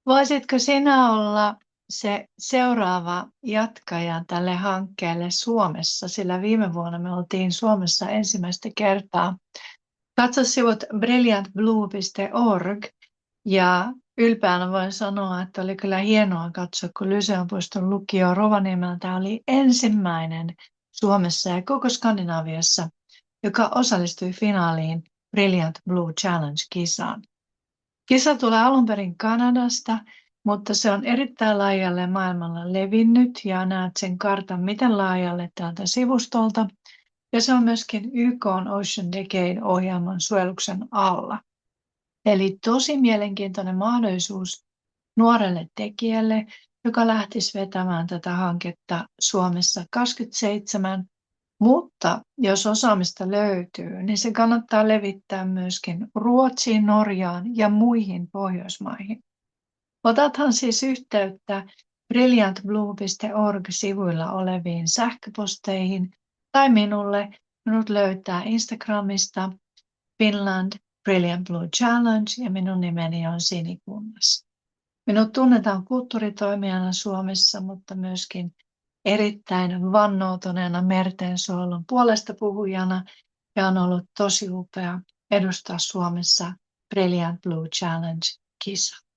Voisitko sinä olla se seuraava jatkaja tälle hankkeelle Suomessa, sillä viime vuonna me oltiin Suomessa ensimmäistä kertaa. Katso sivut brilliantblue.org ja ylpeänä voin sanoa, että oli kyllä hienoa katsoa, kun Lyseonpuiston lukio Rovaniemeltä oli ensimmäinen Suomessa ja koko Skandinaviassa, joka osallistui finaaliin Brilliant Blue Challenge-kisaan. Kisa tulee alun perin Kanadasta, mutta se on erittäin laajalle maailmalla levinnyt ja näet sen kartan miten laajalle täältä sivustolta. Ja se on myöskin YK Ocean Decade-ohjelman suojeluksen alla. Eli tosi mielenkiintoinen mahdollisuus nuorelle tekijälle, joka lähtisi vetämään tätä hanketta Suomessa 27. Mutta jos osaamista löytyy, niin se kannattaa levittää myöskin Ruotsiin, Norjaan ja muihin Pohjoismaihin. Otathan siis yhteyttä brilliantblue.org-sivuilla oleviin sähköposteihin tai minulle. Minut löytää Instagramista Finland Brilliant Blue Challenge ja minun nimeni on Sinikunnas. Minut tunnetaan kulttuuritoimijana Suomessa, mutta myöskin erittäin vannoutuneena mertensuojelun puolesta puhujana ja on ollut tosi upea edustaa Suomessa Brilliant Blue Challenge -kisa.